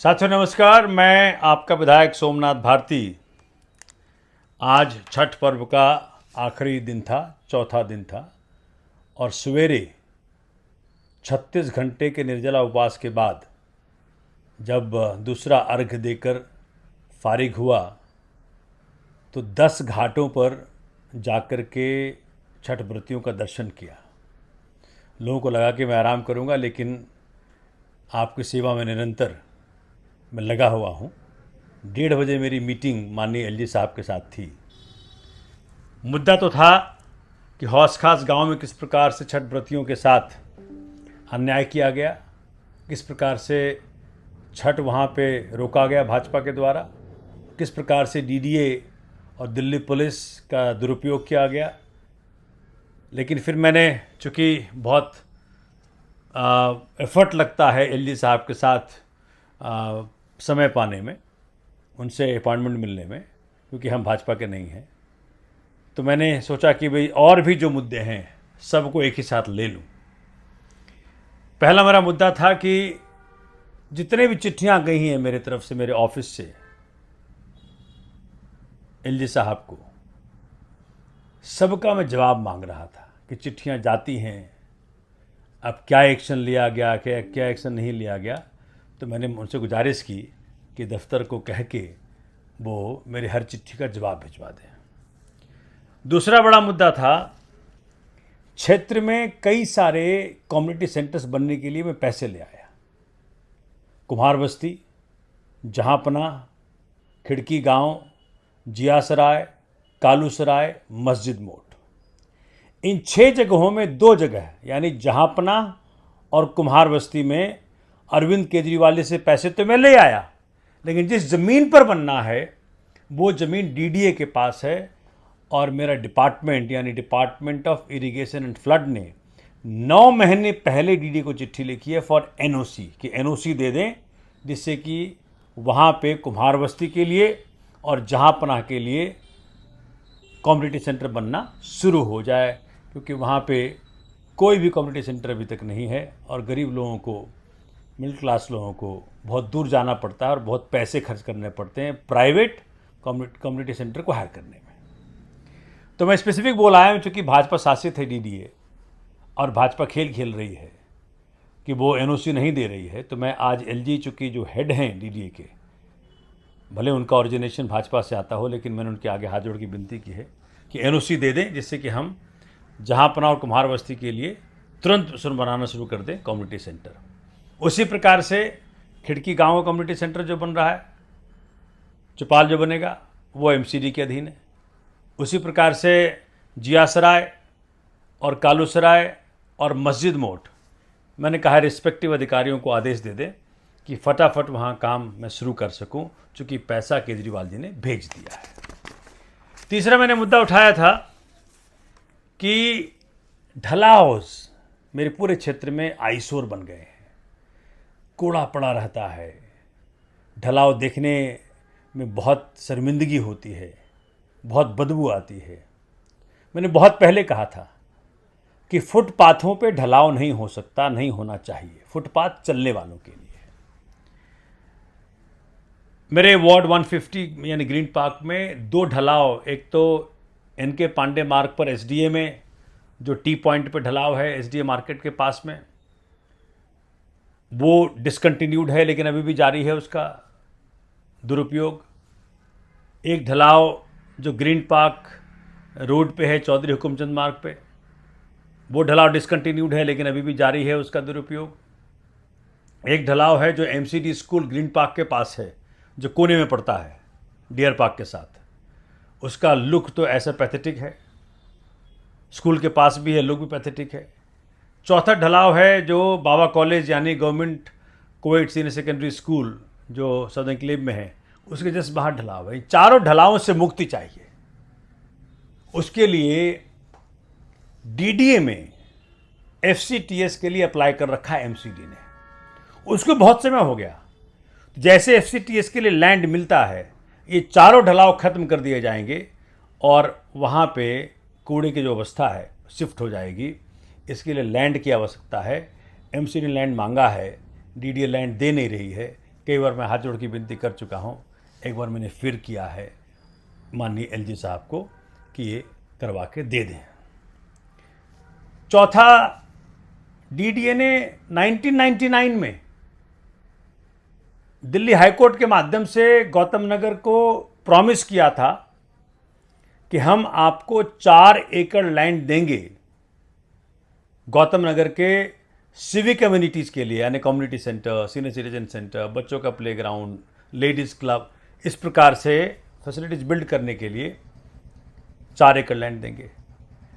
साथियों नमस्कार, मैं आपका विधायक सोमनाथ भारती। आज छठ पर्व का आखिरी दिन था, चौथा दिन था और सवेरे 36 घंटे के निर्जला उपवास के बाद जब दूसरा अर्घ देकर फारिग हुआ तो 10 घाटों पर जाकर के छठ व्रतियों का दर्शन किया। लोगों को लगा कि मैं आराम करूंगा, लेकिन आपकी सेवा में निरंतर मैं लगा हुआ हूँ। 1:30 बजे मेरी मीटिंग माननीय एलजी साहब के साथ थी। मुद्दा तो था कि हौस खास गाँव में किस प्रकार से छठ व्रतियों के साथ अन्याय किया गया, किस प्रकार से छठ वहाँ पे रोका गया भाजपा के द्वारा, किस प्रकार से डीडीए और दिल्ली पुलिस का दुरुपयोग किया गया। लेकिन फिर मैंने, चूँकि बहुत एफर्ट लगता है एलजी साहब के साथ समय पाने में, उनसे अपॉइंटमेंट मिलने में, क्योंकि हम भाजपा के नहीं हैं, तो मैंने सोचा कि भाई और भी जो मुद्दे हैं सबको एक ही साथ ले लूं। पहला मेरा मुद्दा था कि जितने भी चिट्ठियां गई हैं मेरे तरफ से, मेरे ऑफिस से एलजी साहब को, सबका मैं जवाब मांग रहा था कि चिट्ठियां जाती हैं, अब क्या एक्शन लिया गया, क्या एक्शन नहीं लिया गया। तो मैंने उनसे गुजारिश की कि दफ्तर को कह के वो मेरे हर चिट्ठी का जवाब भिजवा दें। दूसरा बड़ा मुद्दा था, क्षेत्र में कई सारे कम्युनिटी सेंटर्स बनने के लिए मैं पैसे ले आया। कुम्हार बस्ती, जहाँपना, खिड़की गांव, जियासराय, कालूसराय, मस्जिद मोड़, इन 6 जगहों में 2 जगह यानी जहाँपना और कुम्हार बस्ती में अरविंद केजरीवाल से पैसे तो मैं ले आया, लेकिन जिस ज़मीन पर बनना है वो ज़मीन डीडीए के पास है। और मेरा डिपार्टमेंट यानी department of irrigation and flood ने 9 महीने पहले डीडीए को चिट्ठी लिखी है फॉर एनओसी, कि एनओसी दे दें, जिससे कि वहाँ पे कुम्हार बस्ती के लिए और जहाँपनाह के लिए कम्युनिटी सेंटर बनना शुरू हो जाए, क्योंकि वहाँ पे कोई भी कम्युनिटी सेंटर अभी तक नहीं है और गरीब लोगों को, मिडिल क्लास लोगों को बहुत दूर जाना पड़ता है और बहुत पैसे खर्च करने पड़ते हैं प्राइवेट कम्युनिटी सेंटर को हायर करने में। तो मैं स्पेसिफिक बोल आया हूँ, चूँकि भाजपा शासित है डीडीए और भाजपा खेल खेल रही है कि वो एनओसी नहीं दे रही है, तो मैं आज एलजी, चूँकि जो हेड हैं डीडीए के, भले उनका ऑरिजिनेशन भाजपा से आता हो, लेकिन मैंने उनके आगे हाथ जोड़ की विनती की है कि एनओसी दे दें, जिससे कि हम जहाँपना और कुम्हार बस्ती के लिए तुरंत बनाना शुरू कर दें कम्युनिटी सेंटर। उसी प्रकार से खिड़की गाँव कम्युनिटी सेंटर जो बन रहा है, चौपाल जो बनेगा, वो एमसीडी के अधीन है। उसी प्रकार से जियासराय और कालूसराय और मस्जिद मोड़, मैंने कहा रिस्पेक्टिव अधिकारियों को आदेश दे दें कि फटाफट वहाँ काम मैं शुरू कर सकूँ, चूँकि पैसा केजरीवाल जी ने भेज दिया है। तीसरा मैंने मुद्दा उठाया था कि ढलाव मेरे पूरे क्षेत्र में आईसोर बन गए हैं, कूड़ा पड़ा रहता है, ढलाव देखने में बहुत शर्मिंदगी होती है, बहुत बदबू आती है। मैंने बहुत पहले कहा था कि फुटपाथों पे ढलाव नहीं हो सकता, नहीं होना चाहिए, फुटपाथ चलने वालों के लिए। मेरे वार्ड 150 यानी ग्रीन पार्क में 2 ढलाव, एक तो एनके पांडे मार्ग पर एसडीए में जो टी पॉइंट पे ढलाव है एसडीए मार्केट के पास में, वो डिसकंटिन्यूड है, लेकिन अभी भी जारी है उसका दुरुपयोग। एक ढलाव जो ग्रीन पार्क रोड पे है, चौधरी हुकुमचंद मार्ग पे, वो ढलाव डिसकंटिन्यूड है, लेकिन अभी भी जारी है उसका दुरुपयोग। एक ढलाव है जो एमसीडी स्कूल ग्रीन पार्क के पास है, जो कोने में पड़ता है डियर पार्क के साथ, उसका लुक तो ऐसा पैथेटिक है, स्कूल के पास भी है, लुक भी पैथेटिक है। चौथा ढलाव है जो बाबा कॉलेज यानी government coed senior secondary school जो सदर एन्क्लेव में है, उसके जस्ट बाहर ढलाव है। चारों ढलावों से मुक्ति चाहिए। उसके लिए डीडीए में एफसीटीएस के लिए अप्लाई कर रखा है एमसीडी ने, उसको बहुत समय हो गया। जैसे एफसीटीएस के लिए लैंड मिलता है, ये चारों ढलाव खत्म कर दिए जाएंगे और वहाँ पे कूड़े की जो अवस्था है शिफ्ट हो जाएगी। इसके लिए लैंड की आवश्यकता है, एमसीडी ने लैंड मांगा है, डीडीए लैंड दे नहीं रही है, कई बार मैं हाथ जोड़ की विनती कर चुका हूँ, एक बार मैंने फिर किया है माननीय एलजी साहब को कि ये करवा के दे दें। चौथा, डीडीए ने 1999 में दिल्ली हाईकोर्ट के माध्यम से गौतम नगर को प्रॉमिस किया था कि हम आपको 4 एकड़ लैंड देंगे गौतम नगर के सिविक कम्युनिटीज़ के लिए, यानी community centre, senior citizen centre, बच्चों का प्लेग्राउंड, लेडीज़ क्लब, इस प्रकार से फैसिलिटीज़ बिल्ड करने के लिए 4 एकड़ लैंड देंगे।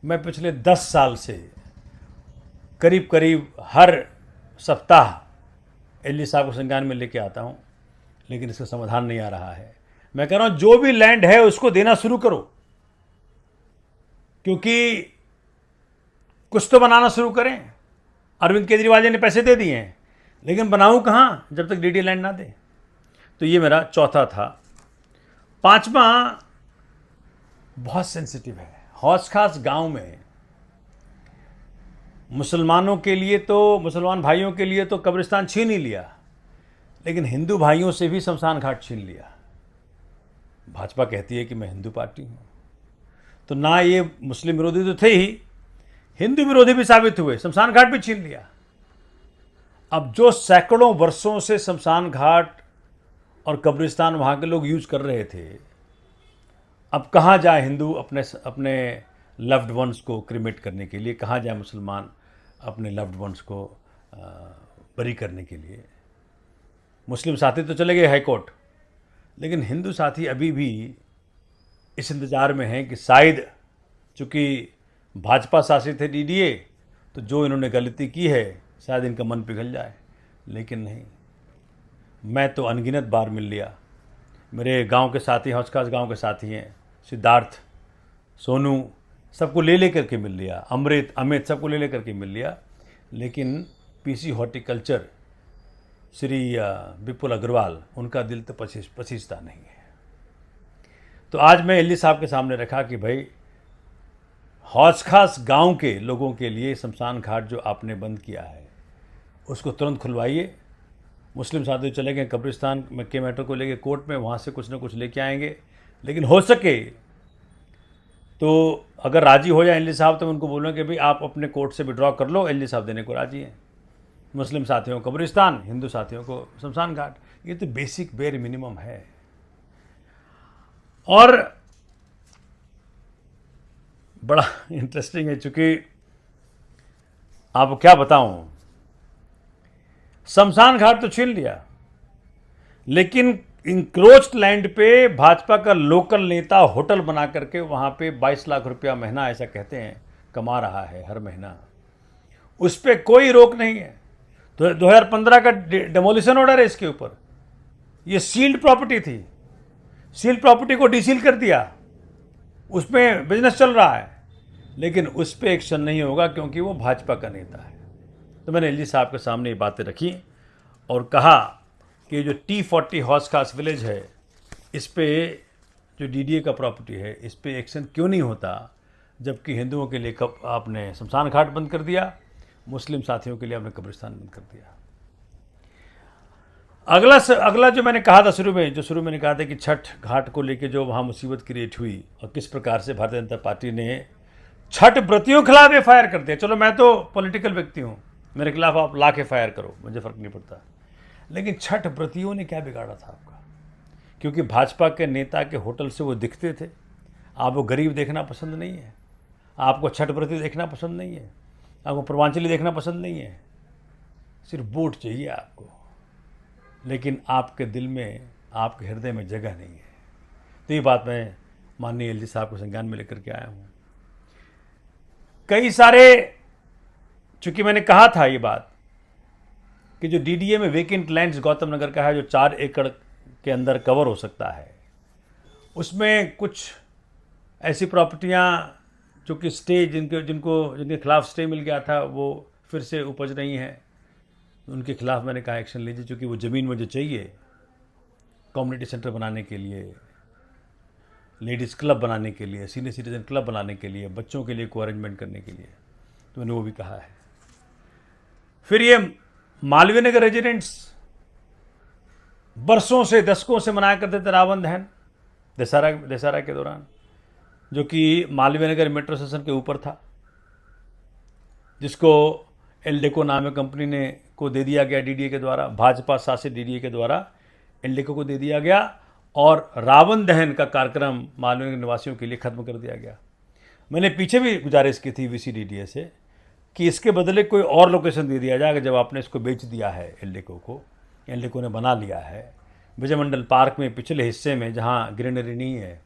मैं पिछले 10 साल से करीब करीब हर सप्ताह एलजी साहब को संज्ञान में लेके आता हूँ, लेकिन इसका समाधान नहीं आ रहा है। मैं कह रहा हूँ जो भी लैंड है उसको देना शुरू करो, क्योंकि कुछ तो बनाना शुरू करें। अरविंद केजरीवाल जी ने पैसे दे दिए हैं, लेकिन बनाऊं कहाँ जब तक डीडी लैंड ना दे। तो ये मेरा चौथा था। पांचवा बहुत सेंसिटिव है। हौस खास गांव में मुसलमानों के लिए तो, मुसलमान भाइयों के लिए तो कब्रिस्तान छीन ही लिया, लेकिन हिंदू भाइयों से भी शमशान घाट छीन लिया। भाजपा कहती है कि मैं हिंदू पार्टी हूँ, तो ना ये मुस्लिम विरोधी तो थे ही, हिंदू विरोधी भी साबित हुए, शमशान घाट भी छीन लिया। अब जो सैकड़ों वर्षों से शमशान घाट और कब्रिस्तान वहाँ के लोग यूज कर रहे थे, अब कहाँ जाए हिंदू अपने लव्ड वंस को क्रिमेट करने के लिए, कहाँ जाए मुसलमान अपने लव्ड वंस को बरी करने के लिए। मुस्लिम साथी तो चले गए हाई कोर्ट, लेकिन हिंदू साथी अभी भी इस इंतज़ार में हैं कि शायद चूँकि भाजपा शासित है डीडीए, तो जो इन्होंने गलती की है शायद इनका मन पिघल जाए, लेकिन नहीं। मैं तो अनगिनत बार मिल लिया, मेरे गांव के साथी, हौस खास गाँव के साथी हैं, सिद्धार्थ, सोनू, सबको ले लेकर के मिल लिया, अमृत, अमित, सबको ले लेकर के मिल लिया, लेकिन पीसी हॉर्टिकल्चर श्री विपुल अग्रवाल, उनका दिल तो पसीजता नहीं है। तो आज मैं एलजी साहब के सामने रखा कि भाई हौस खास गाँव के लोगों के लिए शमशान घाट जो आपने बंद किया है उसको तुरंत खुलवाइए। मुस्लिम साथी चले गए कब्रिस्तान में के मैटर को लेके कोर्ट में, वहाँ से कुछ ना कुछ लेके आएंगे, लेकिन हो सके तो अगर राजी हो जाए एलजी साहब तो मैं उनको बोलूँगा कि भाई आप अपने कोर्ट से विड्रॉ कर लो, एलजी साहब देने को राजी हैं। मुस्लिम साथियों को कब्रिस्तान, हिंदू साथियों को शमशान घाट, ये तो बेसिक बेर मिनिमम है। और बड़ा इंटरेस्टिंग है, चूँकि आपको क्या बताऊं, शमशान घाट तो छीन लिया, लेकिन इंक्रोच्ड लैंड पे भाजपा का लोकल नेता होटल बना करके वहाँ पे 22 लाख रुपया महीना, ऐसा कहते हैं, कमा रहा है हर महीना। उस पर कोई रोक नहीं है। तो 2015 का डेमोलिशन ऑर्डर है इसके ऊपर। ये सील्ड प्रॉपर्टी थी, सील्ड प्रॉपर्टी को डीसील कर दिया, उसमें बिजनेस चल रहा है, लेकिन उस पर एक्शन नहीं होगा क्योंकि वो भाजपा का नेता है। तो मैंने एलजी साहब के सामने ये बातें रखी और कहा कि जो T40 हौस खास विलेज है, इस पे जो डीडीए का प्रॉपर्टी है, इस पे एक्शन क्यों नहीं होता, जबकि हिंदुओं के लिए कब आपने शमशान घाट बंद कर दिया, मुस्लिम साथियों के लिए आपने कब्रिस्तान बंद कर दिया। अगला जो मैंने कहा था शुरू में मैंने कहा था कि छठ घाट को लेके जो वहाँ मुसीबत क्रिएट हुई और किस प्रकार से भारतीय जनता पार्टी ने छठ व्रतियों के खिलाफ एफआईआर कर दिया। चलो मैं तो पॉलिटिकल व्यक्ति हूँ, मेरे खिलाफ आप लाख एफआईआर करो, मुझे फ़र्क नहीं पड़ता, लेकिन छठ व्रतियों ने क्या बिगाड़ा था आपका? क्योंकि भाजपा के नेता के होटल से वो दिखते थे। आपको गरीब देखना पसंद नहीं है, आपको छठ व्रती देखना पसंद नहीं है, आपको पूर्वांचली देखना पसंद नहीं है, सिर्फ वोट चाहिए आपको, लेकिन आपके दिल में, आपके हृदय में जगह नहीं है। तो ये बात मैं माननीय एलजी साहब को संज्ञान में लेकर के आया हूँ। कई सारे, चूँकि मैंने कहा था ये बात कि जो डीडीए में वेकेंट लैंड्स गौतम नगर का है, जो 4 एकड़ के अंदर कवर हो सकता है, उसमें कुछ ऐसी प्रॉपर्टियां जो कि स्टे जिनके खिलाफ स्टे मिल गया था, वो फिर से उपज रही हैं। उनके खिलाफ मैंने कहा एक्शन लीजिए, क्योंकि वो ज़मीन मुझे चाहिए कम्युनिटी सेंटर बनाने के लिए, लेडीज़ क्लब बनाने के लिए, सीनियर सिटीजन क्लब बनाने के लिए, बच्चों के लिए को अरेंजमेंट करने के लिए, तो मैंने वो भी कहा है। फिर ये मालवीय नगर रेजिडेंट्स बरसों से, दशकों से मनाया करते थे रावण दहन दशहरा के दौरान, जो कि मालवीय नगर मेट्रो स्टेशन के ऊपर था, जिसको एल्डेको नामक कंपनी ने को दे दिया गया डीडीए के द्वारा, भाजपा शासित डीडीए के द्वारा एल्डेको को दे दिया गया और रावण दहन का कार्यक्रम मालवीय नगर निवासियों के लिए खत्म कर दिया गया। मैंने पीछे भी गुजारिश की थी वीसीडीडीए से कि इसके बदले कोई और लोकेशन दे दिया जाए। जब आपने इसको बेच दिया है एल्डेको को, एल्डेको ने बना लिया है विजय मंडल पार्क में पिछले हिस्से में जहाँ ग्रीनरी नहीं है,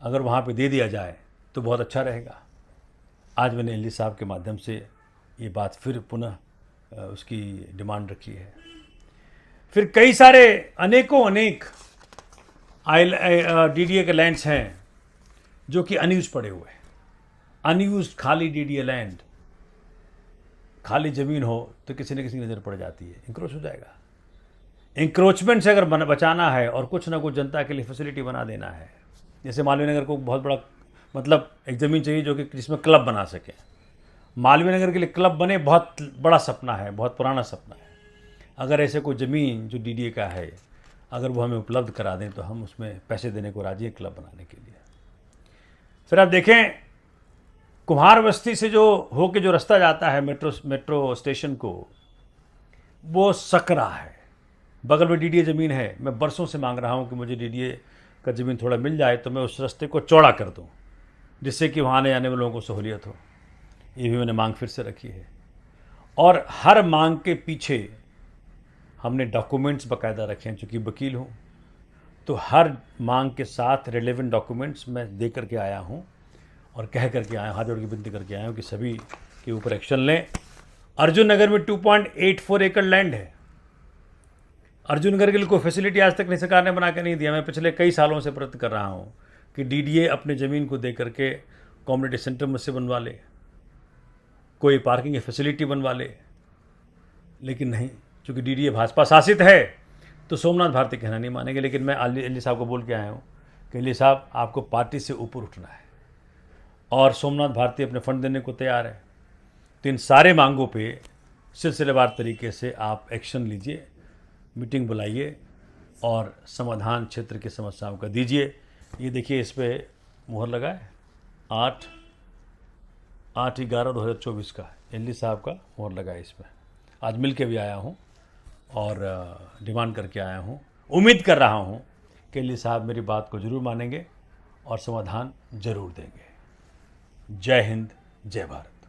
अगर वहाँ पे दे दिया जाए तो बहुत अच्छा रहेगा। आज मैंने एलडी साहब के माध्यम से ये बात फिर पुनः उसकी डिमांड रखी है। फिर कई सारे अनेक डीडीए के लैंड्स हैं जो कि अनयूज पड़े हुए हैं, अनयूज खाली डीडीए लैंड, खाली ज़मीन हो तो किसी न किसी की नज़र पड़ जाती है, इंक्रोच हो जाएगा। इंक्रोचमेंट से अगर बचाना है और कुछ ना कुछ जनता के लिए फैसिलिटी बना देना है, जैसे मालवीय नगर को बहुत बड़ा मतलब एक ज़मीन चाहिए जो कि जिसमें क्लब बना सके। मालवीय नगर के लिए क्लब बने, बहुत बड़ा सपना है, बहुत पुराना सपना है। अगर ऐसे कोई ज़मीन जो डीडीए का है, अगर वो हमें उपलब्ध करा दें तो हम उसमें पैसे देने को राजी हैं क्लब बनाने के लिए। फिर आप देखें, कुम्हार बस्ती से जो होके जो रास्ता जाता है मेट्रो स्टेशन को, वो सकरा है, बगल में डीडीए ज़मीन है। मैं बरसों से मांग रहा हूँ कि मुझे डीडीए का ज़मीन थोड़ा मिल जाए तो मैं उस रास्ते को चौड़ा कर दूँ, जिससे कि वहाँ आने जाने वाले लोगों को सहूलियत हो। ये भी मैंने मांग फिर से रखी है। और हर मांग के पीछे हमने डॉक्यूमेंट्स बाकायदा रखे हैं, चूँकि वकील हूँ तो हर मांग के साथ रिलेवेंट डॉक्यूमेंट्स मैं दे करके आया हूँ और कह करके आया, हाथ जोड़ के विनती करके आया हूँ कि सभी के ऊपर एक्शन लें। अर्जुन नगर में 2.84 एकड़ लैंड है। अर्जुन नगर के लिए कोई फैसिलिटी आज तक सरकार ने बना के नहीं दिया। मैं पिछले कई सालों से प्रयत्न कर रहा हूँ कि डीडीए अपने ज़मीन को दे करके कम्युनिटी सेंटर मुझसे बनवा ले, कोई पार्किंग की फैसिलिटी बनवा ले, लेकिन नहीं, चूँकि डीडीए भाजपा शासित है तो सोमनाथ भारती कहना नहीं मानेंगे। लेकिन मैं एलडी साहब को बोल के आया हूँ कि एलडी साहब आपको पार्टी से ऊपर उठना है और सोमनाथ भारती अपने फंड देने को तैयार है। तो इन सारे मांगों पे सिलसिलेवार तरीके से आप एक्शन लीजिए, मीटिंग बुलाइए और समाधान क्षेत्र की समस्याओं का दीजिए। ये देखिए, इस पर मुहर लगा है 8/11/2024 का, एलडी साहब का मुहर लगा है इस पर। आज मिल के भी आया हूँ और डिमांड करके आया हूँ। उम्मीद कर रहा हूँ कि एलडी साहब मेरी बात को ज़रूर मानेंगे और समाधान ज़रूर देंगे। जय हिंद, जय भारत।